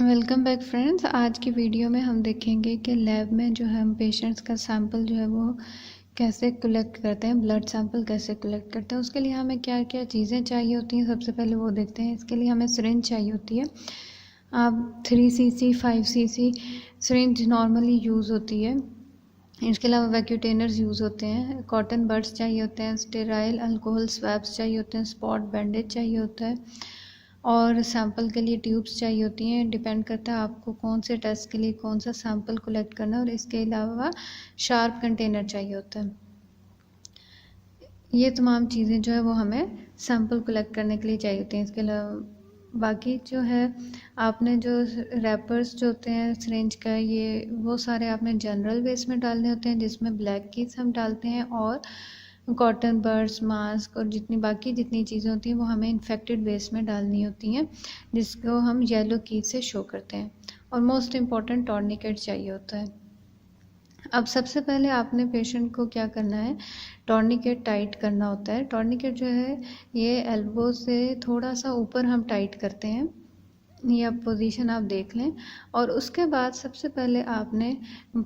Welcome back friends. आज की video में हम देखेंगे कि लैब में जो है हम पेशेंट्स का सैंपल जो है वो कैसे कलेक्ट करते हैं, ब्लड सैंपल कैसे कलेक्ट करते हैं। उसके लिए हमें क्या क्या चीज़ें चाहिए होती हैं, सबसे पहले वो देखते हैं। इसके लिए हमें सिरिंज चाहिए होती है। आप 3 cc 5 cc syringe normally use होती है। इसके अलावा वैक्यूटेनर्स यूज़ होते हैं, कॉटन बड्स चाहिए होते हैं, स्टेराइल अल्कोहल स्वैब्स चाहिए होते हैं, स्पॉट बैंडेज चाहिए होता है और सैंपल के लिए ट्यूब्स चाहिए होती हैं। डिपेंड करता है आपको कौन से टेस्ट के लिए कौन सा सैंपल कलेक्ट करना है। और इसके अलावा शार्प कंटेनर चाहिए होता है। ये तमाम चीज़ें जो है वो हमें सैंपल कलेक्ट करने के लिए चाहिए होती हैं। इसके अलावा बाकी जो है आपने जो रैपर्स जो होते हैं सिरिंज का, ये वो सारे आपने जनरल वेस्ट में डालने होते हैं, जिसमें ब्लैक कीज हम डालते हैं और कॉटन बड्स, मास्क और जितनी चीज़ें होती हैं वो हमें इन्फेक्टेड वेस्ट में डालनी होती हैं, जिसको हम येलो कीज से शो करते हैं। और मोस्ट इम्पॉर्टेंट टॉर्निकेट चाहिए होता है। अब सबसे पहले आपने पेशेंट को क्या करना है, टॉर्निकेट टाइट करना होता है। टॉर्निकेट जो है ये एल्बो से थोड़ा सा ऊपर हम टाइट करते हैं। ये आप पोजीशन आप देख लें। और उसके बाद सबसे पहले आपने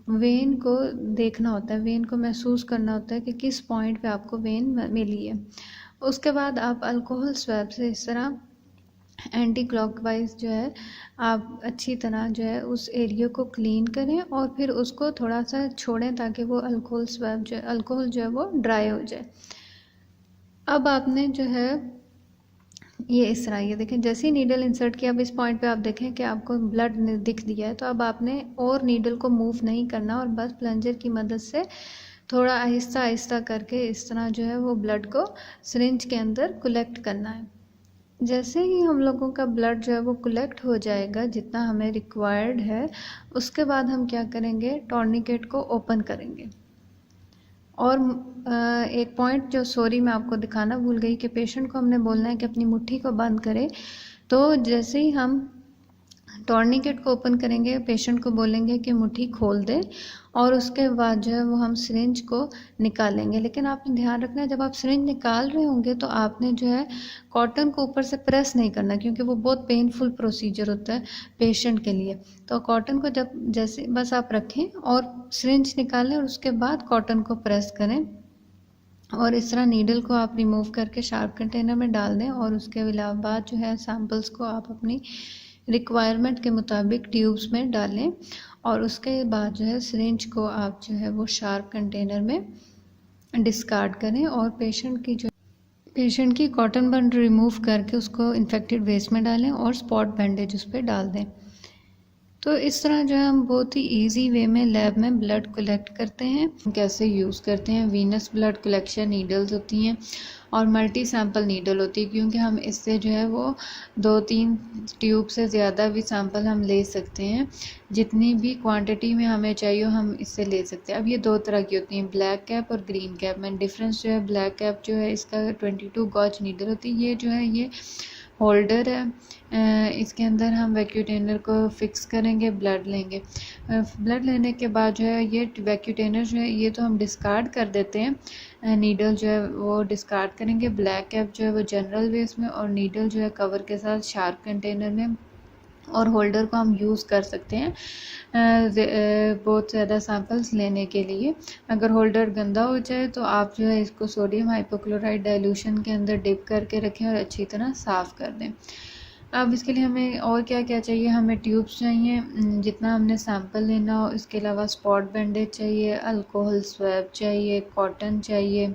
वेन को देखना होता है, वेन को महसूस करना होता है कि किस पॉइंट पे आपको वेन मिली है। उसके बाद आप अल्कोहल स्वैब से इस तरह एंटी क्लॉकवाइज जो है आप अच्छी तरह जो है उस एरिया को क्लीन करें और फिर उसको थोड़ा सा छोड़ें ताकि वो अल्कोहल जो है वो ड्राई हो जाए। अब आपने जो है ये इस तरह, ये देखें जैसे ही नीडल इंसर्ट किया, अब इस पॉइंट पे आप देखें कि आपको ब्लड दिख दिया है। तो अब आपने और नीडल को मूव नहीं करना और बस प्लंजर की मदद से थोड़ा आहिस्ता आहिस्ता करके इस तरह जो है वो ब्लड को सिरिंज के अंदर कलेक्ट करना है। जैसे ही हम लोगों का ब्लड जो है वो कलेक्ट हो जाएगा जितना हमें रिक्वायर्ड है, उसके बाद हम क्या करेंगे, टॉर्निकेट को ओपन करेंगे। और एक पॉइंट जो सॉरी मैं आपको दिखाना भूल गई कि पेशेंट को हमने बोलना है कि अपनी मुट्ठी को बंद करे। तो जैसे ही हम टॉर्निकेट को ओपन करेंगे, पेशेंट को बोलेंगे कि मुट्ठी खोल दे और उसके बाद जो है वो हम सिरिंज को निकालेंगे। लेकिन आपने ध्यान रखना है, जब आप सिरिंज निकाल रहे होंगे तो आपने जो है कॉटन को ऊपर से प्रेस नहीं करना, क्योंकि वो बहुत पेनफुल प्रोसीजर होता है पेशेंट के लिए। तो कॉटन को जब जैसे बस आप रखें और सिरिंज निकालें और उसके बाद कॉटन को प्रेस करें और इस तरह नीडल को आप रिमूव करके शार्प कंटेनर में डाल दें। और उसके अलावा बाद जो है सैंपल्स को आप अपनी रिक्वायरमेंट के मुताबिक ट्यूब्स में डालें और उसके बाद जो है सिरिंज को आप जो है वो शार्प कंटेनर में डिस्कार्ड करें और पेशेंट की कॉटन बंड रिमूव करके उसको इन्फेक्टेड वेस्ट में डालें और स्पॉट बैंडेज उस पर डाल दें। तो इस तरह जो है हम बहुत ही इजी वे में लैब में ब्लड कलेक्ट करते हैं। कैसे यूज़ करते हैं, वीनस ब्लड कलेक्शन नीडल्स होती हैं और मल्टी सैंपल नीडल होती है, क्योंकि हम इससे जो है वो 2-3 ट्यूब से ज़्यादा भी सैंपल हम ले सकते हैं। जितनी भी क्वांटिटी में हमें चाहिए हम इससे ले सकते हैं। अब ये 2 तरह की होती हैं, ब्लैक कैप और ग्रीन कैप में डिफरेंस जो है, ब्लैक कैप जो है इसका 22 गॉज नीडल होती है। ये जो है ये होल्डर है, इसके अंदर हम वैक्यूटेनर को फिक्स करेंगे, ब्लड लेंगे। ब्लड लेने के बाद जो है ये वैक्यूटेनर जो है ये तो हम डिस्कार्ड कर देते हैं, नीडल जो है वो डिस्कार्ड करेंगे। ब्लैक कैप जो है वो जनरल वेस्ट में और नीडल जो है कवर के साथ शार्प कंटेनर में, और होल्डर को हम यूज़ कर सकते हैं बहुत ज़्यादा सैंपल्स लेने के लिए। अगर होल्डर गंदा हो जाए तो आप जो है इसको सोडियम हाइपोक्लोराइड डाइल्यूशन के अंदर डिप करके रखें और अच्छी तरह साफ़ कर दें। अब इसके लिए हमें और क्या क्या चाहिए, हमें ट्यूब्स चाहिए जितना हमने सैंपल लेना हो। इसके अलावा स्पॉट बैंडेज चाहिए, अल्कोहल स्वैब चाहिए, कॉटन चाहिए।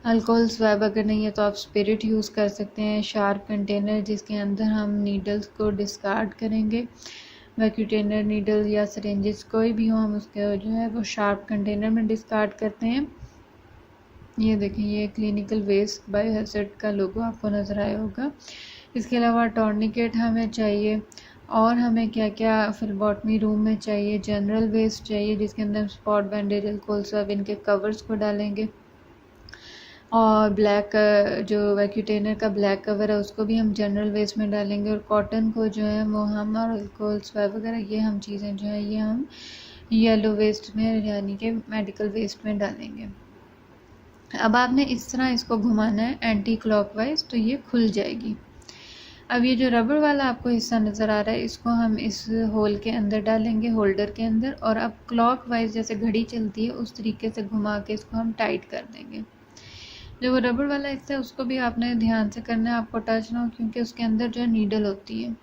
अल्कोहल स्वैब अगर नहीं है तो आप स्पिरिट यूज़ कर सकते हैं। शार्प कंटेनर जिसके अंदर हम नीडल्स को डिस्कार्ड करेंगे, वैक्यूटेनर नीडल या सिरेंजेस कोई भी हो, हम उसके जो है वो शार्प कंटेनर में डिस्कार्ड करते हैं। ये देखें, ये क्लिनिकल वेस्ट बायोहैज़र्ड का लोगो आपको नज़र आया होगा। इसके अलावा टॉर्निकेट हमें चाहिए और हमें क्या क्या फिलबॉटमी रूम में चाहिए, जनरल वेस्ट चाहिए जिसके अंदर स्पॉट बैंडेज, अल्कोहल स्वैब इनके कवर्स को डालेंगे। और ब्लैक जो वैक्यूटेनर का ब्लैक कवर है उसको भी हम जनरल वेस्ट में डालेंगे। और कॉटन को जो है वो हम, और अल्कोहल स्वैब वगैरह ये हम चीज़ें जो है ये हम येलो वेस्ट में यानी कि मेडिकल वेस्ट में डालेंगे। अब आपने इस तरह इसको घुमाना है एंटी क्लॉकवाइज, तो ये खुल जाएगी। अब ये जो रबड़ वाला आपको हिस्सा नज़र आ रहा है, इसको हम इस होल के अंदर डालेंगे, होल्डर के अंदर, और अब क्लॉकवाइज जैसे घड़ी चलती है उस तरीके से घुमा के इसको हम टाइट कर देंगे। जो वो रबड़ वाला हिस्सा है उसको भी आपने ध्यान से करना है, आपको टच ना हो, क्योंकि उसके अंदर जो है नीडल होती है।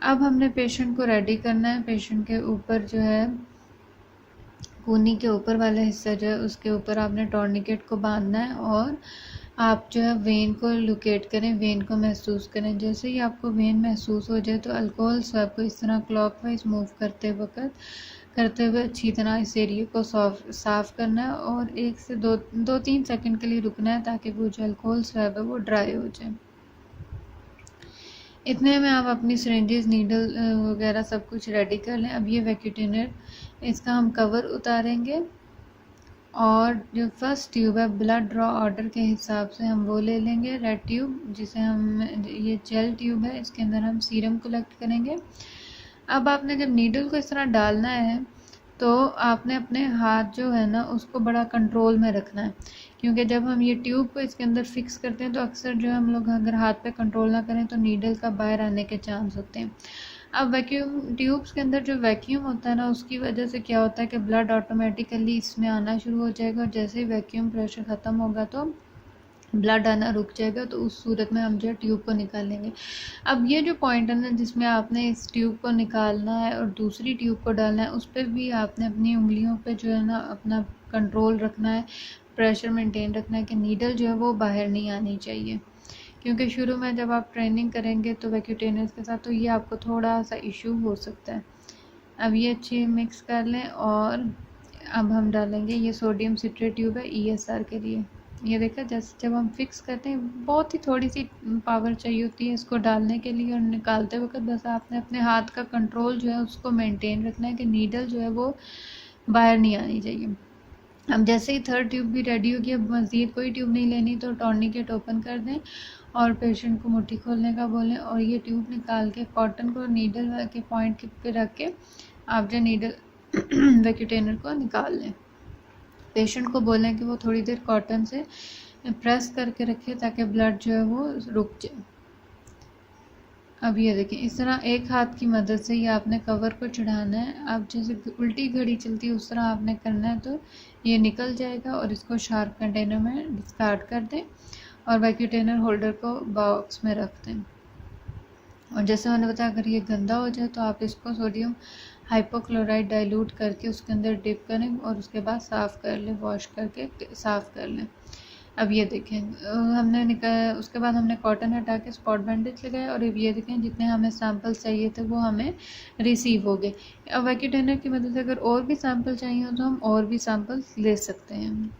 अब हमने पेशेंट को रेडी करना है। पेशेंट के ऊपर जो है कूनी के ऊपर वाला हिस्सा जो है उसके ऊपर आपने टॉर्निकेट को बांधना है, और आप जो है वेन को लोकेट करें, वेन को महसूस करें। जैसे ही आपको वेन महसूस हो जाए तो अल्कोहल स्वैब को इस तरह क्लॉकवाइज मूव करते हुए अच्छी तरह इस एरिया को साफ करना है, और 1 से 2-3 सेकंड के लिए रुकना है ताकि वो जो अल्कोहल स्वैब है वो ड्राई हो जाए। इतने में आप अपनी सिरेंजेस, नीडल वगैरह सब कुछ रेडी कर लें। अब ये वैक्यूटेनर, इसका हम कवर उतारेंगे, और जो फर्स्ट ट्यूब है ब्लड ड्रॉ ऑर्डर के हिसाब से हम वो ले लेंगे, रेड ट्यूब, जिसे हम, ये जेल ट्यूब है, इसके अंदर हम सीरम कलेक्ट करेंगे। अब आपने जब नीडल को इस तरह डालना है तो आपने अपने हाथ जो है ना उसको बड़ा कंट्रोल में रखना है, क्योंकि जब हम ये ट्यूब को इसके अंदर फिक्स करते हैं तो अक्सर जो हम लोग अगर हाथ पे कंट्रोल ना करें तो नीडल का बाहर आने के चांस होते हैं। अब वैक्यूम ट्यूब्स के अंदर जो वैक्यूम होता है ना उसकी वजह से क्या होता है कि ब्लड ऑटोमेटिकली इसमें आना शुरू हो जाएगा, और जैसे ही वैक्यूम प्रेशर ख़त्म होगा तो ब्लड आना रुक जाएगा, तो उस सूरत में हम जो है ट्यूब को निकालेंगे। अब ये जो पॉइंट है ना जिसमें आपने इस ट्यूब को निकालना है और दूसरी ट्यूब को डालना है, उस पर भी आपने अपनी उंगलियों पे जो है ना अपना कंट्रोल रखना है, प्रेशर मेंटेन रखना है कि नीडल जो है वो बाहर नहीं आनी चाहिए, क्योंकि शुरू में जब आप ट्रेनिंग करेंगे तो वैक्यूटेनर्स के साथ तो ये आपको थोड़ा सा इशू हो सकता है। अब ये अच्छी मिक्स कर लें, और अब हम डालेंगे, ये सोडियम सिट्रेट ट्यूब है ESR के लिए। ये देखा, जैसे जब हम फिक्स करते हैं बहुत ही थोड़ी सी पावर चाहिए होती है इसको डालने के लिए, और निकालते वक्त बस आपने अपने हाथ का कंट्रोल जो है उसको मेंटेन रखना है कि नीडल जो है वो बाहर नहीं आनी चाहिए। अब जैसे ही थर्ड ट्यूब भी रेडी होगी, अब मज़ीद कोई ट्यूब नहीं लेनी तो टॉर्निकेट ओपन कर दें और पेशेंट को मुट्ठी खोलने का बोलें, और ये ट्यूब निकाल के कॉटन को नीडल के पॉइंट पे रख के आप जो नीडल वैक्यूटेनर को निकाल लें। पेशेंट को बोलें कि वो थोड़ी देर कॉटन से प्रेस करके रखे ताकि ब्लड जो है वो रुक जाए। अब ये देखिए, इस तरह एक हाथ की मदद से ही आपने कवर को चढ़ाना है। अब जैसे उल्टी घड़ी चलती है उस तरह आपने करना है, तो ये निकल जाएगा, और इसको शार्प कंटेनर में डिस्कार्ड कर दें और वैक्यूटेनर होल्डर को बॉक्स में रख दें। और जैसे मैंने बताया, अगर ये गंदा हो जाए तो आप इसको सोडियम हाइपोक्लोराइड डाइल्यूट करके उसके अंदर डिप करें और उसके बाद साफ़ कर लें, वॉश करके साफ़ कर लें। अब ये देखें, हमने उसके बाद हमने कॉटन हटा के स्पॉट बैंडेज लगाए, और अब ये देखें जितने हमें सैंपल चाहिए थे वो हमें रिसीव हो गए। अब वैक्यूटेनर की मदद से अगर और भी सैंपल चाहिए हो तो हम और भी सैंपल्स ले सकते हैं।